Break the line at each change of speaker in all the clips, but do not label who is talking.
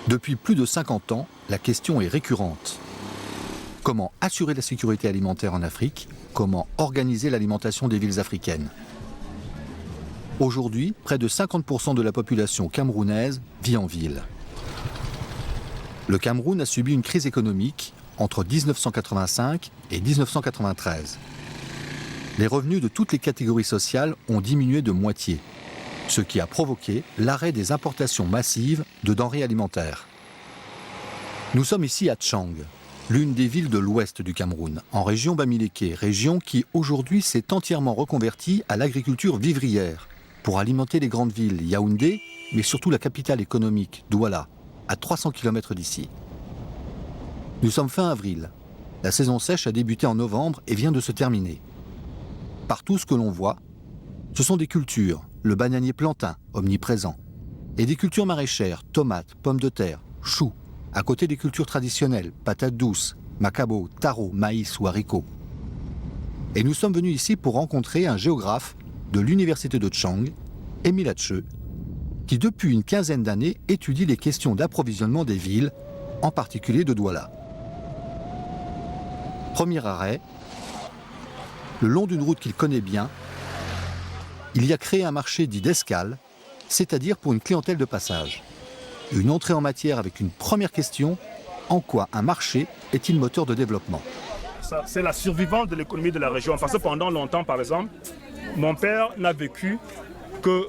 Depuis plus de 50 ans, la question est récurrente. Comment assurer la sécurité alimentaire en Afrique? Comment organiser l'alimentation des villes africaines? Aujourd'hui, près de 50% de la population camerounaise vit en ville. Le Cameroun a subi une crise économique entre 1985 et 1993. Les revenus de toutes les catégories sociales ont diminué de moitié, ce qui a provoqué l'arrêt des importations massives de denrées alimentaires. Nous sommes ici à Tchang, l'une des villes de l'ouest du Cameroun, en région Bamileke, région qui aujourd'hui s'est entièrement reconvertie à l'agriculture vivrière pour alimenter les grandes villes Yaoundé, mais surtout la capitale économique, Douala, à 300 km d'ici. Nous sommes fin avril. La saison sèche a débuté en novembre et vient de se terminer. Partout, ce que l'on voit, ce sont des cultures, le bananier plantain, omniprésent, et des cultures maraîchères, tomates, pommes de terre, choux, à côté des cultures traditionnelles, patates douces, macabo, taro, maïs ou haricots. Et nous sommes venus ici pour rencontrer un géographe de l'université de Tchang, Émile Hatcheux, qui depuis une quinzaine d'années étudie les questions d'approvisionnement des villes, en particulier de Douala. Premier arrêt, le long d'une route qu'il connaît bien, il y a créé un marché dit d'escale, c'est-à-dire pour une clientèle de passage. Une entrée en matière avec une première question, en quoi un marché est-il moteur de développement?
C'est la survivance de l'économie de la région. Parce que pendant longtemps, par exemple, mon père n'a vécu que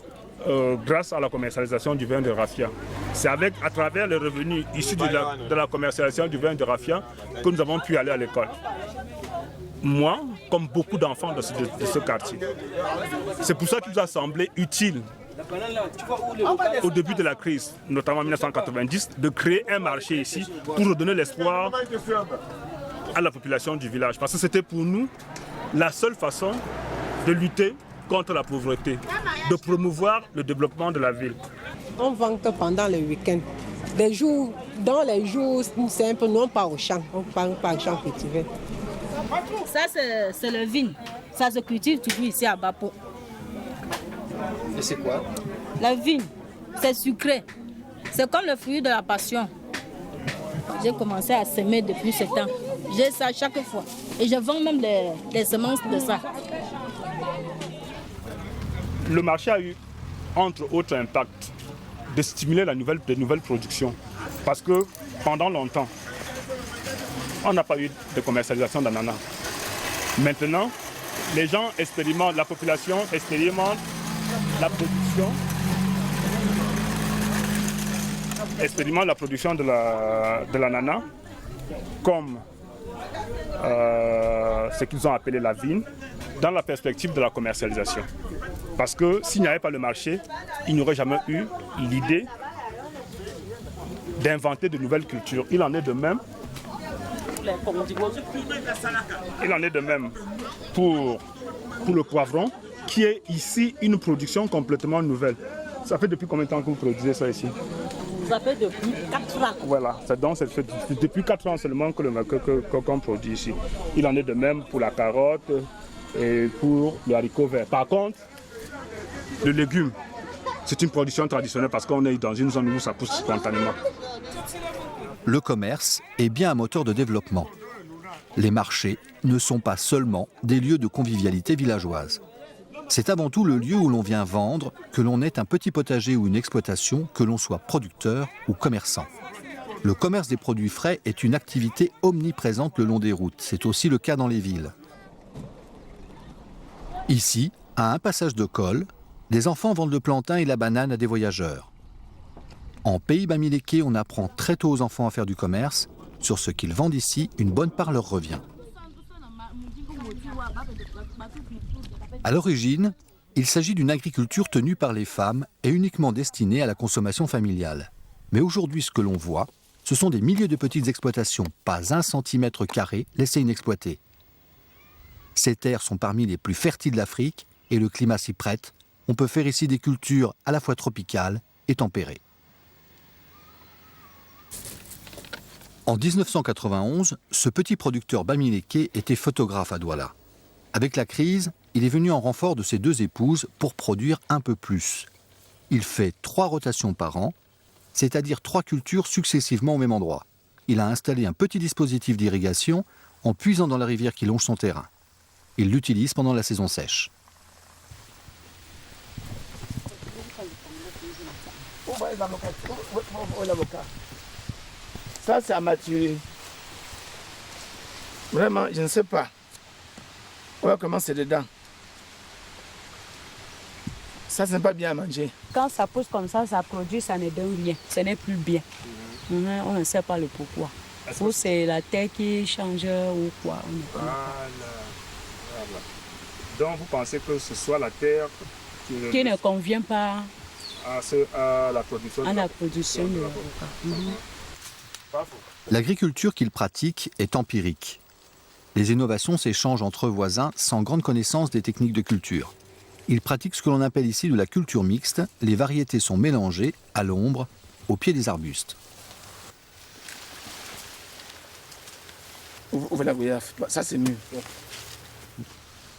grâce à la commercialisation du vin de raffia. C'est à travers les revenus issus de la commercialisation du vin de raffia que nous avons pu aller à l'école. Moi, comme beaucoup d'enfants de ce quartier. C'est pour ça qu'il nous a semblé utile, au début de la crise, notamment en 1990, de créer un marché ici pour redonner l'espoir à la population du village. Parce que c'était pour nous la seule façon de lutter contre la pauvreté, de promouvoir le développement de la ville.
On vend que pendant le week-end. Dans les jours simples, nous on part au champ, on part au champ cultivé.
Ça c'est le vin, ça se cultive toujours ici à Bapo.
Et c'est quoi?
La vigne, c'est sucré. C'est comme le fruit de la passion. J'ai commencé à semer depuis ce temps. J'ai ça chaque fois. Et je vends même des semences de ça.
Le marché a eu, entre autres impacts, de stimuler de nouvelles productions. Parce que pendant longtemps, on n'a pas eu de commercialisation d'ananas. Maintenant, les gens expérimentent, la population expérimente la production de l'ananas comme ce qu'ils ont appelé la vigne dans la perspective de la commercialisation. Parce que s'il n'y avait pas le marché, il n'y aurait jamais eu l'idée d'inventer de nouvelles cultures. Il en est de même. Il en est de même pour le poivron, qui est ici une production complètement nouvelle. Ça fait depuis combien de temps que vous produisez ça ici?
Ça fait depuis 4 ans.
Voilà, ça fait depuis 4 ans seulement qu'on produit ici. Il en est de même pour la carotte et pour le haricot vert. Par contre, le légume, c'est une production traditionnelle parce qu'on est dans une zone où ça pousse spontanément.
Le commerce est bien un moteur de développement. Les marchés ne sont pas seulement des lieux de convivialité villageoise. C'est avant tout le lieu où l'on vient vendre, que l'on ait un petit potager ou une exploitation, que l'on soit producteur ou commerçant. Le commerce des produits frais est une activité omniprésente le long des routes. C'est aussi le cas dans les villes. Ici, à un passage de col, des enfants vendent le plantain et la banane à des voyageurs. En pays Bamileke, on apprend très tôt aux enfants à faire du commerce. Sur ce qu'ils vendent ici, une bonne part leur revient. À l'origine, il s'agit d'une agriculture tenue par les femmes et uniquement destinée à la consommation familiale. Mais aujourd'hui, ce que l'on voit, ce sont des milliers de petites exploitations, pas 1 centimètre carré laissé inexploité. Ces terres sont parmi les plus fertiles d'Afrique et le climat s'y prête. On peut faire ici des cultures à la fois tropicales et tempérées. En 1991, ce petit producteur Bamileke était photographe à Douala. Avec la crise, il est venu en renfort de ses 2 épouses pour produire un peu plus. Il fait 3 rotations par an. c'est-à-dire 3 cultures successivement au même endroit. Il a installé un petit dispositif d'irrigation en puisant dans la rivière qui longe son terrain. Il l'utilise pendant la saison sèche.
Ça, c'est à maturer. Vraiment, je ne sais pas. On va commencer dedans. Ça, ce n'est pas bien à manger.
Quand ça pousse comme ça produit, ça ne donne rien. Ce n'est plus bien. On ne sait pas le pourquoi. Ou c'est la terre qui change ou quoi.
Voilà. Donc vous pensez que ce soit la terre
qui ne convient pas
à la production
de l'avocat.
L'agriculture qu'il pratique est empirique. Les innovations s'échangent entre voisins sans grande connaissance des techniques de culture. Il pratique ce que l'on appelle ici de la culture mixte. Les variétés sont mélangées, à l'ombre, au pied des arbustes.
Ouvrez la goyave, ça c'est mieux.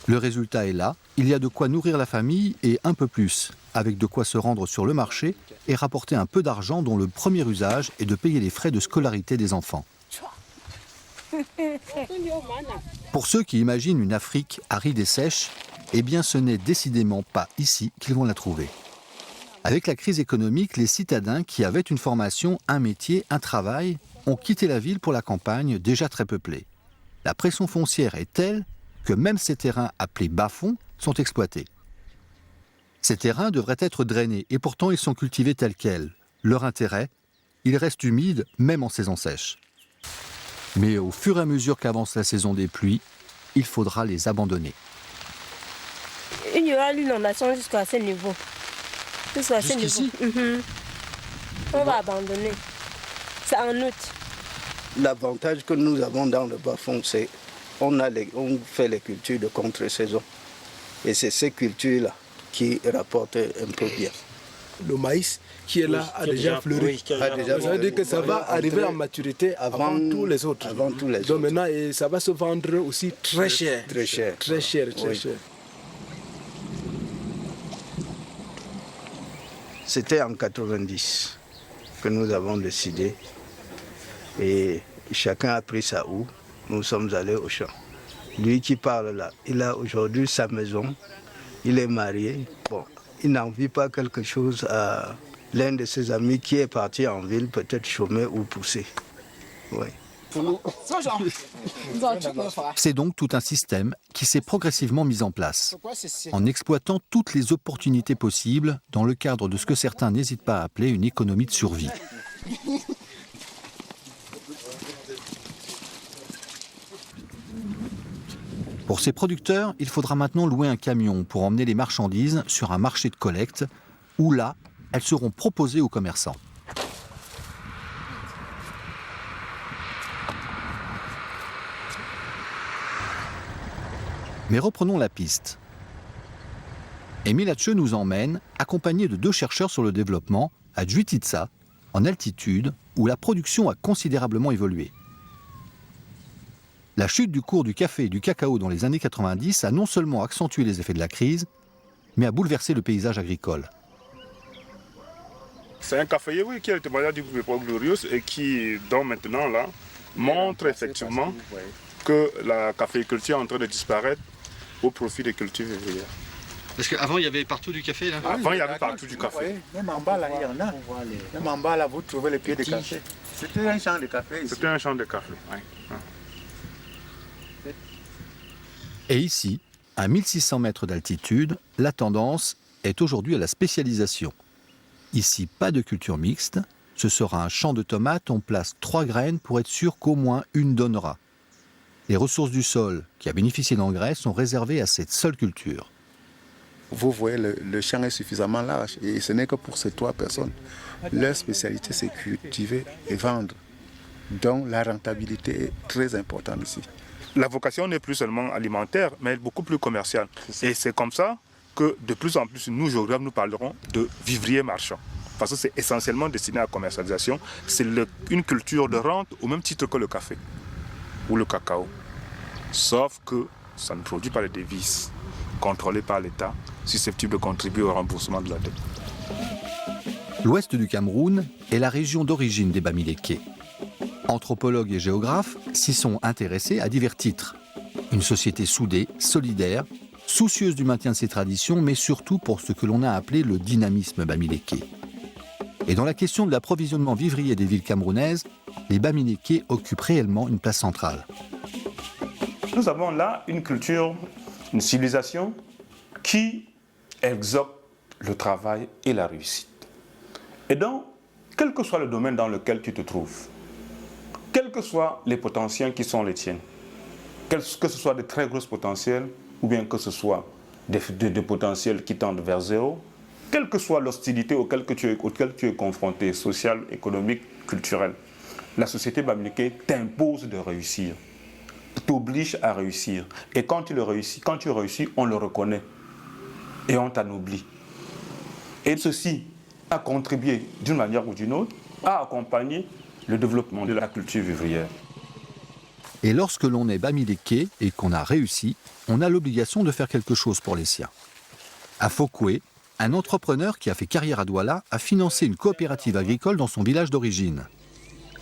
Le résultat est là. Il y a de quoi nourrir la famille et un peu plus, avec de quoi se rendre sur le marché et rapporter un peu d'argent dont le premier usage est de payer les frais de scolarité des enfants. Pour ceux qui imaginent une Afrique aride et sèche, eh bien ce n'est décidément pas ici qu'ils vont la trouver. Avec la crise économique, les citadins qui avaient une formation, un métier, un travail, ont quitté la ville pour la campagne déjà très peuplée. La pression foncière est telle que même ces terrains appelés bas-fonds sont exploités. Ces terrains devraient être drainés et pourtant ils sont cultivés tels quels. Leur intérêt, ils restent humides même en saison sèche. Mais au fur et à mesure qu'avance la saison des pluies, il faudra les abandonner.
Il y aura l'inondation jusqu'à ce niveau.
Jusqu'ici ?
On va abandonner. C'est en août.
L'avantage que nous avons dans le bas-fond, c'est qu'on fait les cultures de contre-saison. Et c'est ces cultures-là qui rapportent un peu bien.
Le maïs qui est là a déjà fleuri. Ça veut dire que ça va arriver à maturité avant tous les autres. Donc maintenant, ça va se vendre aussi très cher.
Très cher.
Très cher.
C'était en 90 que nous avons décidé. Et chacun a pris sa houe. Nous sommes allés au champ. Lui qui parle là, il a aujourd'hui sa maison. Il est marié. Bon, il n'en vit pas quelque chose à l'un de ses amis qui est parti en ville, peut-être chômé ou poussé. Oui.
C'est donc tout un système qui s'est progressivement mis en place, en exploitant toutes les opportunités possibles dans le cadre de ce que certains n'hésitent pas à appeler une économie de survie. Pour ces producteurs, il faudra maintenant louer un camion pour emmener les marchandises sur un marché de collecte, où là, elles seront proposées aux commerçants. Mais reprenons la piste. Émile Hatcheux nous emmène, accompagné de 2 chercheurs sur le développement, à Juititsa, en altitude, où la production a considérablement évolué. La chute du cours du café et du cacao dans les années 90 a non seulement accentué les effets de la crise, mais a bouleversé le paysage agricole.
C'est un caféier, oui, qui est le témoignage du groupe Époque Glorieuse et qui, donc maintenant, là, montre effectivement que la caféiculture est en train de disparaître au profit des cultures vivrières.
Parce qu'avant, il y avait partout du café, là ?
Avant, il y avait partout du café.
Même en bas, là, il y en a. Même en bas, là, vous trouvez les pieds de café. C'était un champ de café ici.
C'était un champ de café, oui.
Et ici, à 1600 mètres d'altitude, la tendance est aujourd'hui à la spécialisation. Ici, pas de culture mixte. Ce sera un champ de tomates, on place 3 graines pour être sûr qu'au moins une donnera. Les ressources du sol, qui a bénéficié d'engrais, sont réservées à cette seule culture.
Vous voyez, le champ est suffisamment large et ce n'est que pour ces 3 personnes. Leur spécialité, c'est cultiver et vendre. Donc la rentabilité est très importante ici.
La vocation n'est plus seulement alimentaire, mais beaucoup plus commerciale. Et c'est comme ça que de plus en plus, nous, géographes, nous parlerons de vivriers marchands. Parce que c'est essentiellement destiné à la commercialisation. C'est une culture de rente au même titre que le café ou le cacao. Sauf que ça ne produit pas les devises contrôlées par l'État, susceptibles de contribuer au remboursement de la dette.
L'ouest du Cameroun est la région d'origine des Bamileke. Anthropologues et géographes s'y sont intéressés à divers titres. Une société soudée, solidaire, soucieuse du maintien de ses traditions, mais surtout pour ce que l'on a appelé le dynamisme bamileke. Et dans la question de l'approvisionnement vivrier des villes camerounaises, les Bamileke occupent réellement une place centrale.
Nous avons là une culture, une civilisation qui exhorte le travail et la réussite. Et donc, quel que soit le domaine dans lequel tu te trouves, quels que soient les potentiels qui sont les tiens, que ce soit de très gros potentiels ou bien que ce soit des potentiels qui tendent vers zéro, quelle que soit l'hostilité auquel tu es confronté, sociale, économique, culturelle, la société bamileke t'impose de réussir, t'oblige à réussir. Et quand tu réussis, on le reconnaît et on t'anoblit. Et ceci a contribué d'une manière ou d'une autre à accompagner le développement de la culture vivrière.
Et lorsque l'on est Bamileke et qu'on a réussi, on a l'obligation de faire quelque chose pour les siens. À Fokwe, un entrepreneur qui a fait carrière à Douala a financé une coopérative agricole dans son village d'origine.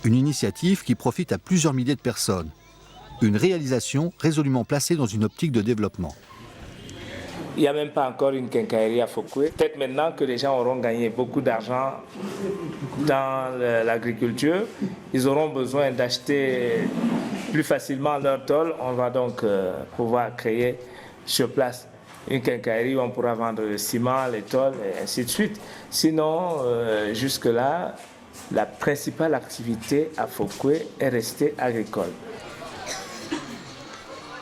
Une initiative qui profite à plusieurs milliers de personnes. Une réalisation résolument placée dans une optique de développement.
Il n'y a même pas encore une quincaillerie à Fokwe. Peut-être maintenant que les gens auront gagné beaucoup d'argent dans l'agriculture, ils auront besoin d'acheter plus facilement leur tôle. On va donc pouvoir créer sur place une quincaillerie où on pourra vendre le ciment, les tôles et ainsi de suite. Sinon, jusque-là, la principale activité à Fokwe est restée agricole.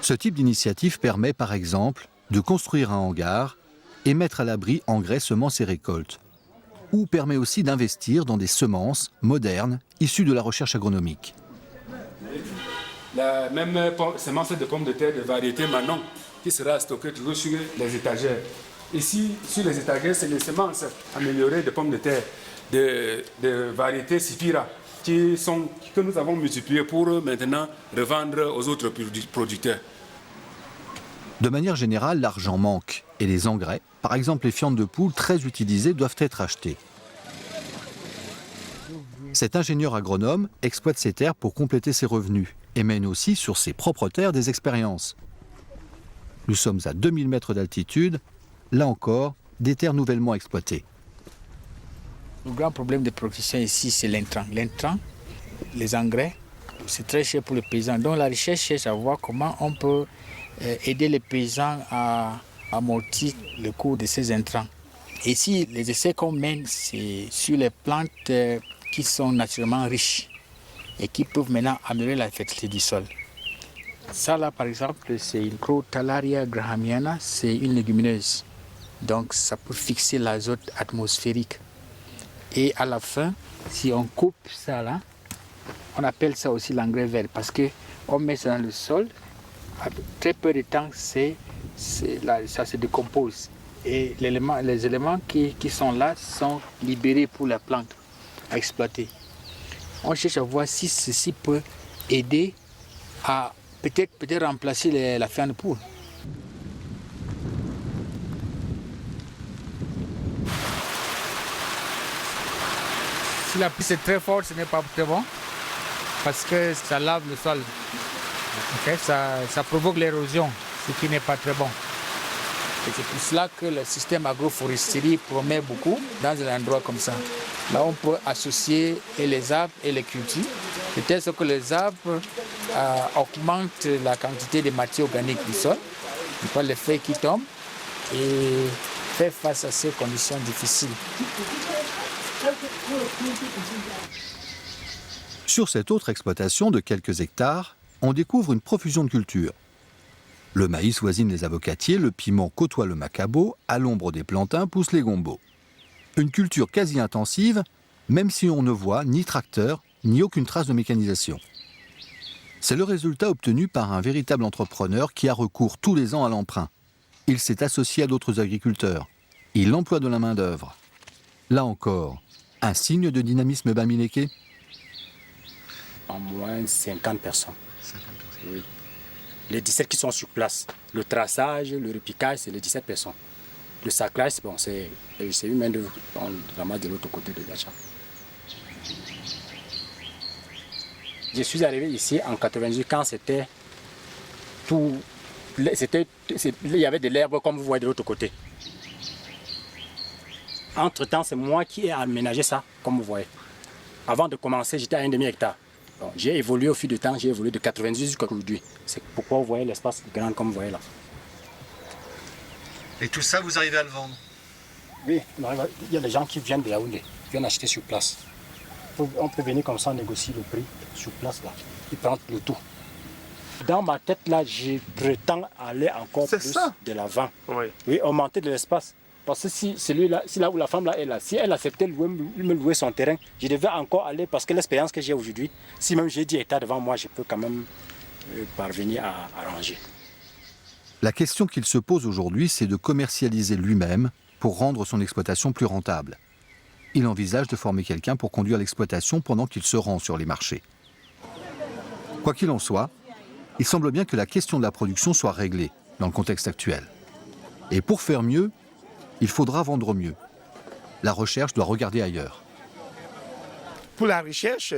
Ce type d'initiative permet par exemple de construire un hangar et mettre à l'abri engrais, semences et récoltes. Ou permet aussi d'investir dans des semences modernes issues de la recherche agronomique.
La même semence de pommes de terre de variété Manon qui sera stockée toujours sur les étagères. Ici, sur les étagères, c'est les semences améliorées de pommes de terre de variété Sifira que nous avons multipliées pour maintenant revendre aux autres producteurs.
De manière générale, l'argent manque et les engrais, par exemple les fientes de poule très utilisées, doivent être achetés. Cet ingénieur agronome exploite ses terres pour compléter ses revenus et mène aussi sur ses propres terres des expériences. Nous sommes à 2000 mètres d'altitude, là encore, des terres nouvellement exploitées.
Le grand problème de production ici, c'est l'intrant. L'intrant, les engrais, c'est très cher pour les paysans. Donc la recherche cherche à voir comment on peut aider les paysans à amortir le coût de ces intrants. Et ici, les essais qu'on mène, c'est sur les plantes qui sont naturellement riches et qui peuvent maintenant améliorer la fertilité du sol. Ça là, par exemple, c'est une Crotalaria grahamiana, c'est une légumineuse. Donc ça peut fixer l'azote atmosphérique. Et à la fin, si on coupe ça là, on appelle ça aussi l'engrais vert parce qu'on met ça dans le sol, après très peu de temps, ça se décompose. Et les éléments qui sont là sont libérés pour la plante à exploiter. On cherche à voir si ceci peut aider à peut-être remplacer la fiente de poule. Si la pluie est très forte, ce n'est pas très bon parce que ça lave le sol. Okay? Ça provoque l'érosion, ce qui n'est pas très bon. Et c'est pour cela que le système agroforesterie promet beaucoup dans un endroit comme ça. Là, on peut associer les arbres et les cultures, de telle sorte que les arbres augmentent la quantité de matière organique du sol, par les feuilles qui tombent, et faire face à ces conditions difficiles.
Sur cette autre exploitation de quelques hectares, on découvre une profusion de cultures. Le maïs voisine les avocatiers, le piment côtoie le macabo, à l'ombre des plantains poussent les gombos. Une culture quasi intensive, même si on ne voit ni tracteur, ni aucune trace de mécanisation. C'est le résultat obtenu par un véritable entrepreneur qui a recours tous les ans à l'emprunt. Il s'est associé à d'autres agriculteurs. Il emploie de la main-d'œuvre. Là encore, un signe de dynamisme bamileke.
En moins 50 personnes. Oui. Les 17 qui sont sur place. Le traçage, le repiquage, c'est les 17 personnes. Le saclage, bon, c'est une main d'œuvre. On ramasse de l'autre côté de l'achat. Je suis arrivé ici en 98 quand c'était tout. Il y avait de l'herbe comme vous voyez de l'autre côté. Entre-temps, c'est moi qui ai aménagé ça, comme vous voyez. Avant de commencer, j'étais à 1,5 hectare. Bon, j'ai évolué au fil du temps, j'ai évolué de 98 jusqu'à aujourd'hui. C'est pourquoi vous voyez l'espace grand comme vous voyez là.
Et tout ça, vous arrivez à le vendre?
Oui, il y a des gens qui viennent de Yaoundé, qui viennent acheter sur place. On peut venir comme ça négocier le prix sur place là. Ils prennent le tout. Dans ma tête là, je prétends aller encore plus de l'avant. Oui, augmenter de l'espace. Parce que si là où la femme là est là, si elle acceptait de me louer son terrain, je devais encore aller parce que l'expérience que j'ai aujourd'hui, si même j'ai 10 hectares devant moi, je peux quand même parvenir à arranger.
La question qu'il se pose aujourd'hui, c'est de commercialiser lui-même pour rendre son exploitation plus rentable. Il envisage de former quelqu'un pour conduire l'exploitation pendant qu'il se rend sur les marchés. Quoi qu'il en soit, il semble bien que la question de la production soit réglée dans le contexte actuel. Et pour faire mieux, il faudra vendre mieux. La recherche doit regarder ailleurs.
Pour la recherche,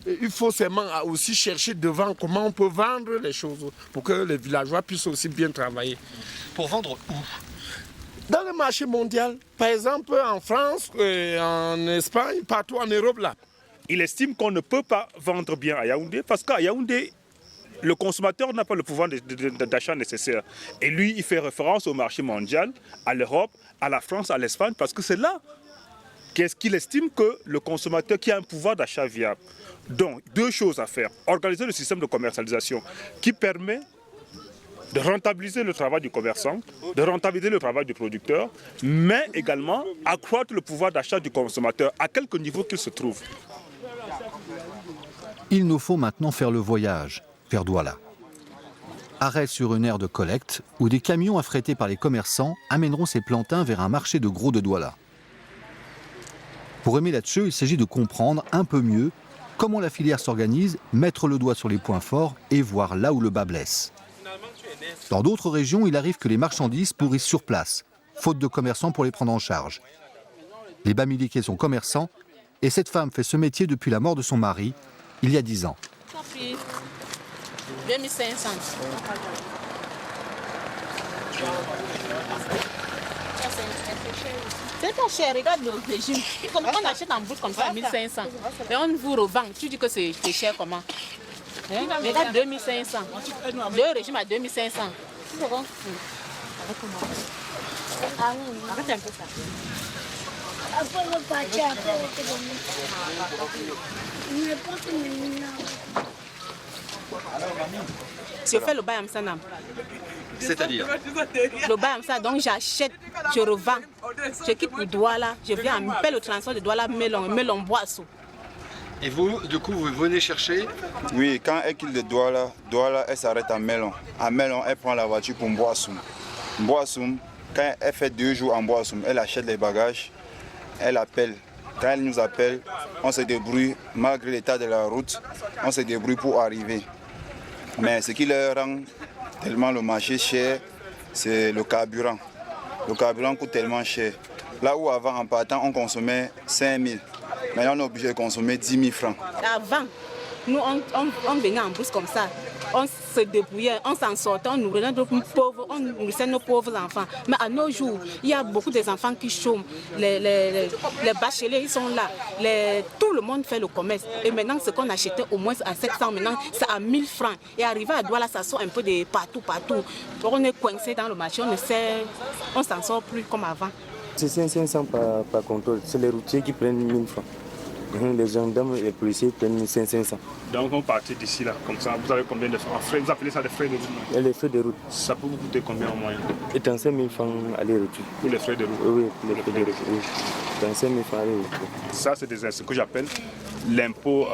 il faut seulement aussi chercher devant comment on peut vendre les choses pour que les villageois puissent aussi bien travailler.
Pour vendre où?
Dans le marché mondial, par exemple en France, en Espagne, partout en Europe là.
Il estime qu'on ne peut pas vendre bien à Yaoundé parce qu'à Yaoundé, le consommateur n'a pas le pouvoir d'achat nécessaire. Et lui, il fait référence au marché mondial, à l'Europe, à la France, à l'Espagne, parce que c'est là qu'est-ce qu'il estime que le consommateur qui a un pouvoir d'achat viable. Donc, deux choses à faire. Organiser le système de commercialisation qui permet de rentabiliser le travail du commerçant, de rentabiliser le travail du producteur, mais également accroître le pouvoir d'achat du consommateur, à quelque niveau qu'il se trouve.
Il nous faut maintenant faire le voyage vers Douala. Arrêt sur une aire de collecte où des camions affrétés par les commerçants amèneront ces plantains vers un marché de gros de Douala. Pour Aimé Latcheux, il s'agit de comprendre un peu mieux comment la filière s'organise, mettre le doigt sur les points forts et voir là où le bas blesse. Dans d'autres régions, il arrive que les marchandises pourrissent sur place, faute de commerçants pour les prendre en charge. Les Bamiliqués sont commerçants et cette femme fait ce métier depuis la mort de son mari, il y a 10 ans.
2500. C'est pas cher, regarde le régime. Comme on achète en bourse comme ça à 1500. Et on vous revend. Tu dis que c'est cher comment? Regarde 2500. Deux régimes à 2500. C'est bon? Arrête un peu ça. Je fais le bail Amsanam.
C'est-à-dire?
Le bail Amsanam, donc j'achète, je revends. Je quitte le Douala, je viens, on paie le transport de Douala, Melon Boisseau.
Et vous, du coup, vous venez chercher?
Oui, quand elle quitte le Douala, elle s'arrête à Melon. À Melon, elle prend la voiture pour Boissoum. Boissoum, quand elle fait 2 jours en Boissoum, elle achète les bagages, elle appelle. Quand elle nous appelle, on se débrouille, malgré l'état de la route, on se débrouille pour arriver. Mais ce qui leur rend tellement le marché cher, c'est le carburant. Le carburant coûte tellement cher. Là où avant, en partant, on consommait 5 000. Maintenant, on est obligé de consommer 10 000 francs.
Avant, nous, on venait en bourse comme ça. On se débrouillait, on s'en sortait, on nourrissait nos pauvres, on nourrissait nos pauvres enfants. Mais à nos jours, il y a beaucoup d'enfants qui chôment. Les bacheliers, ils sont là. Tout le monde fait le commerce. Et maintenant, ce qu'on achetait au moins à 700, maintenant, c'est à 1000 francs. Et arrivé à Douala, ça sort un peu de partout. On est coincé dans le marché, on s'en sort plus comme avant.
C'est 500 par contrôle. C'est les routiers qui prennent 1000 francs. Les gendarmes et les policiers prennent 500.
Donc on partit d'ici là, comme ça, vous avez combien de frais? Vous appelez ça des frais de route?
Et les frais de route.
Ça peut vous coûter combien en moyenne?
Et 35 000 francs aller-retour.
Pour les frais de route?
Oui, pour les frais de route. Oui. 35 000 francs aller-retour.
Ça, c'est ce que j'appelle l'impôt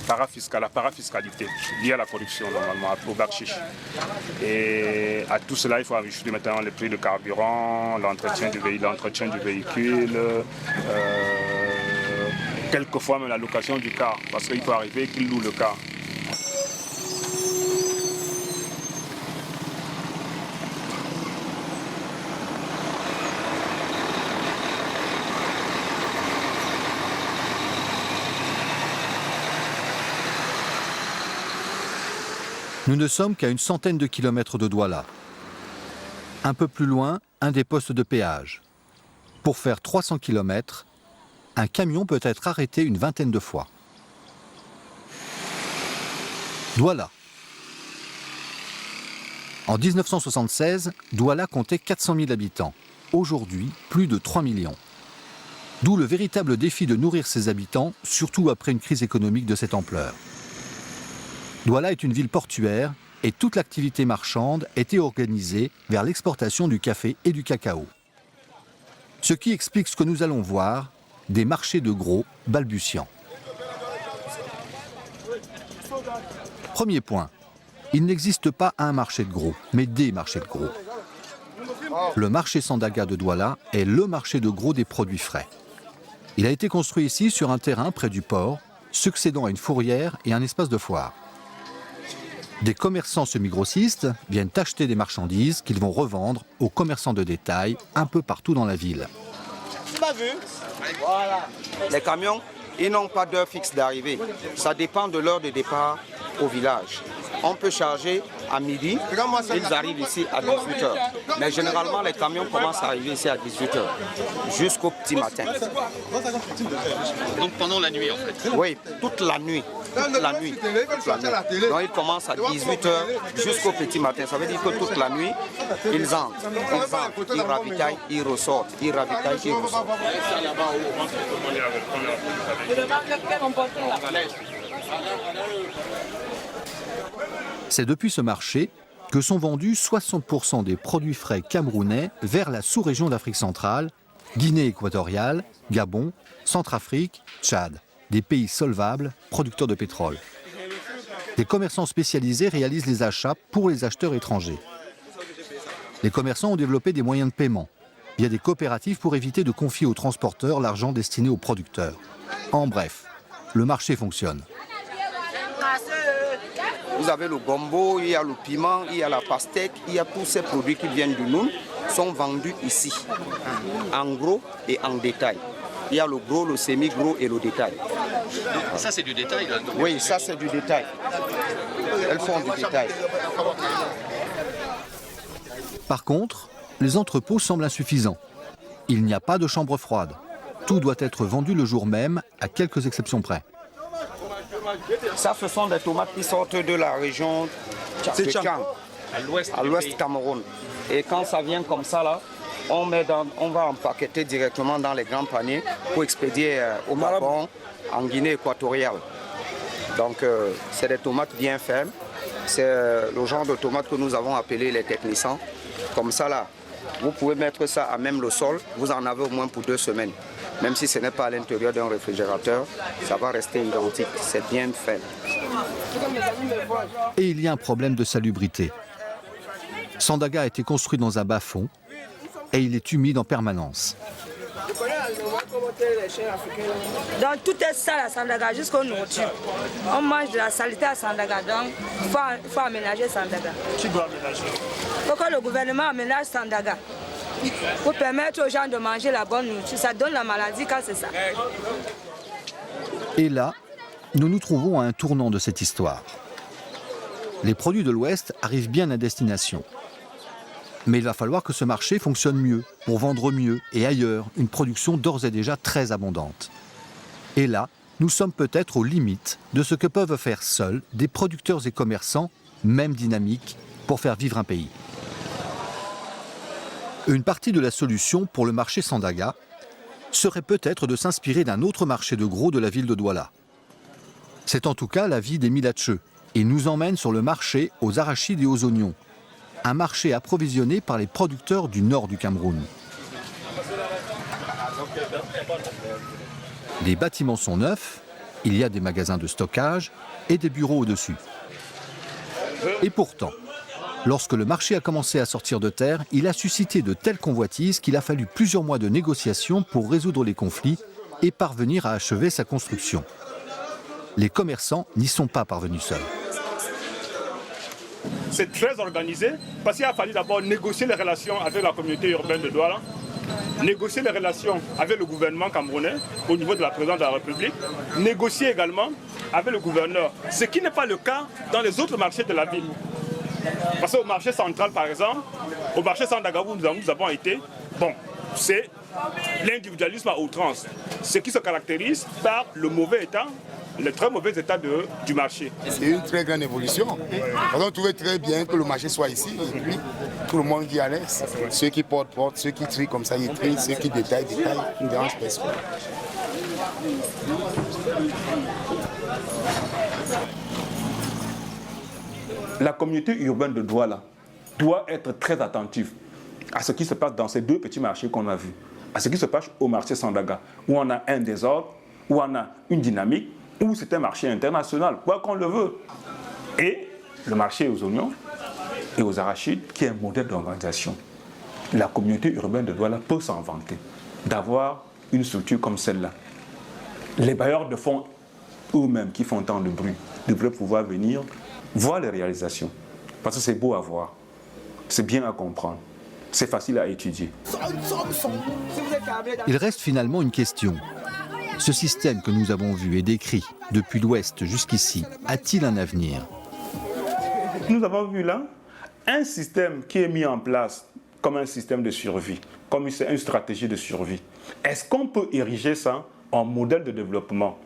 parafiscal, la parafiscalité liée à la corruption normalement, au bakchiche. Et à tout cela, il faut ajouter maintenant les prix de carburant, l'entretien du véhicule, quelquefois même la location du car, parce qu'il peut arriver qu'il loue le car.
Nous ne sommes qu'à une centaine de kilomètres de Douala. Un peu plus loin, un des postes de péage. Pour faire 300 km, un camion peut être arrêté une vingtaine de fois. Douala. En 1976, Douala comptait 400 000 habitants. Aujourd'hui, plus de 3 millions. D'où le véritable défi de nourrir ses habitants, surtout après une crise économique de cette ampleur. Douala est une ville portuaire et toute l'activité marchande était organisée vers l'exportation du café et du cacao. Ce qui explique ce que nous allons voir, des marchés de gros balbutiants. Premier point, il n'existe pas un marché de gros, mais des marchés de gros. Le marché Sandaga de Douala est le marché de gros des produits frais. Il a été construit ici sur un terrain près du port, succédant à une fourrière et un espace de foire. Des commerçants semi-grossistes viennent acheter des marchandises qu'ils vont revendre aux commerçants de détail un peu partout dans la ville.
Tu m'as vu? Voilà. Les camions, ils n'ont pas d'heure fixe d'arrivée. Ça dépend de l'heure de départ au village. On peut charger à midi, ils arrivent ici à 18h. Mais généralement, les camions commencent à arriver ici à 18h, jusqu'au petit matin.
Donc pendant la nuit en fait?
Oui, toute la nuit. Toute la nuit. Donc ils commencent à 18h jusqu'au petit matin. Ça veut dire que toute la nuit, ils entrent, ils ravitaillent, ils ressortent, ils ravitaillent, ils ressortent.
C'est depuis ce marché que sont vendus 60% des produits frais camerounais vers la sous-région d'Afrique centrale, Guinée équatoriale, Gabon, Centrafrique, Tchad, des pays solvables, producteurs de pétrole. Des commerçants spécialisés réalisent les achats pour les acheteurs étrangers. Les commerçants ont développé des moyens de paiement, via des coopératives pour éviter de confier aux transporteurs l'argent destiné aux producteurs. En bref, le marché fonctionne.
Vous avez le gombo, il y a le piment, il y a la pastèque, il y a tous ces produits qui viennent du Noun, sont vendus ici, en gros et en détail. Il y a le gros, le semi-gros et le détail.
Et ça c'est du détail là?
Oui, ça c'est du détail. Elles font du détail.
Par contre, les entrepôts semblent insuffisants. Il n'y a pas de chambre froide. Tout doit être vendu le jour même, à quelques exceptions près.
Ça, ce sont des tomates qui sortent de la région de Tchang, à l'ouest Cameroun. Et quand ça vient comme ça, là, on va empaqueter directement dans les grands paniers pour expédier au Gabon, en Guinée équatoriale. Donc, c'est des tomates bien fermes. C'est le genre de tomates que nous avons appelé les technicants. Comme ça, là, vous pouvez mettre ça à même le sol. Vous en avez au moins pour 2 semaines. Même si ce n'est pas à l'intérieur d'un réfrigérateur, ça va rester identique. C'est bien fait.
Et il y a un problème de salubrité. Sandaga a été construit dans un bas-fond et il est humide en permanence.
Donc tout est sale à Sandaga jusqu'aux nourritures. On mange de la saleté à Sandaga, donc il faut aménager Sandaga.
Qui doit aménager?
Il faut que le gouvernement aménage Sandaga pour permettre aux gens de manger la bonne nourriture. Ça donne la maladie quand c'est ça.
Et là, nous nous trouvons à un tournant de cette histoire. Les produits de l'Ouest arrivent bien à destination. Mais il va falloir que ce marché fonctionne mieux, pour vendre mieux et ailleurs, une production d'ores et déjà très abondante. Et là, nous sommes peut-être aux limites de ce que peuvent faire seuls des producteurs et commerçants, même dynamiques, pour faire vivre un pays. Une partie de la solution pour le marché Sandaga serait peut-être de s'inspirer d'un autre marché de gros de la ville de Douala. C'est en tout cas l'avis des Milatcheux et nous emmène sur le marché aux arachides et aux oignons, un marché approvisionné par les producteurs du nord du Cameroun. Les bâtiments sont neufs, il y a des magasins de stockage et des bureaux au-dessus. Et pourtant, lorsque le marché a commencé à sortir de terre, il a suscité de telles convoitises qu'il a fallu plusieurs mois de négociations pour résoudre les conflits et parvenir à achever sa construction. Les commerçants n'y sont pas parvenus seuls.
C'est très organisé parce qu'il a fallu d'abord négocier les relations avec la communauté urbaine de Douala négocier les relations avec le gouvernement camerounais au niveau de la présidence de la République, négocier également avec le gouverneur, ce qui n'est pas le cas dans les autres marchés de la ville. Parce qu'au marché central, par exemple, au marché Sandaga où nous avons été, bon, c'est l'individualisme à outrance, ce qui se caractérise par le mauvais état, le très mauvais état du marché.
C'est une très grande évolution. On trouvait très bien que le marché soit ici et puis tout le monde vit à l'aise. Ceux qui portent, ceux qui trient comme ça, ils trient, ceux qui détaillent, ne dérangent personne.
La communauté urbaine de Douala doit être très attentive à ce qui se passe dans ces deux petits marchés qu'on a vus, à ce qui se passe au marché Sandaga, où on a un désordre, où on a une dynamique, où c'est un marché international, quoi qu'on le veut. Et le marché aux oignons et aux arachides, qui est un modèle d'organisation. La communauté urbaine de Douala peut s'en vanter d'avoir une structure comme celle-là. Les bailleurs de fonds eux-mêmes qui font tant de bruit devraient pouvoir venir voir les réalisations. Parce que c'est beau à voir, c'est bien à comprendre, c'est facile à étudier.
Il reste finalement une question. Ce système que nous avons vu et décrit depuis l'Ouest jusqu'ici, a-t-il un avenir?
Nous avons vu là un système qui est mis en place comme un système de survie, comme une stratégie de survie. Est-ce qu'on peut ériger ça en modèle de développement?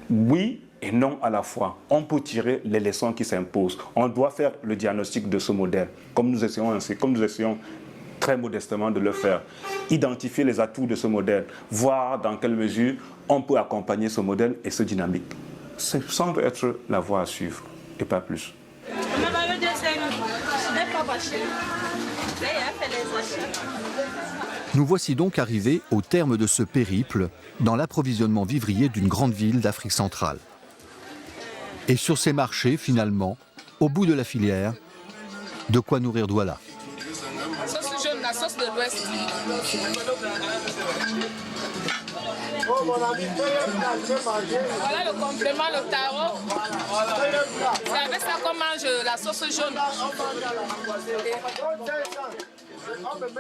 Oui et non à la fois. On peut tirer les leçons qui s'imposent. On doit faire le diagnostic de ce modèle, comme nous essayons très modestement de le faire. Identifier les atouts de ce modèle, voir dans quelle mesure on peut accompagner ce modèle et ce dynamique. Ça semble être la voie à suivre, et pas plus.
Nous voici donc arrivés au terme de ce périple dans l'approvisionnement vivrier d'une grande ville d'Afrique centrale. Et sur ces marchés, finalement, au bout de la filière, de quoi nourrir Douala.
Sauce jaune, la sauce de l'Ouest. Voilà le complément, le taro. C'est avec ça qu'on mange la sauce jaune. Okay.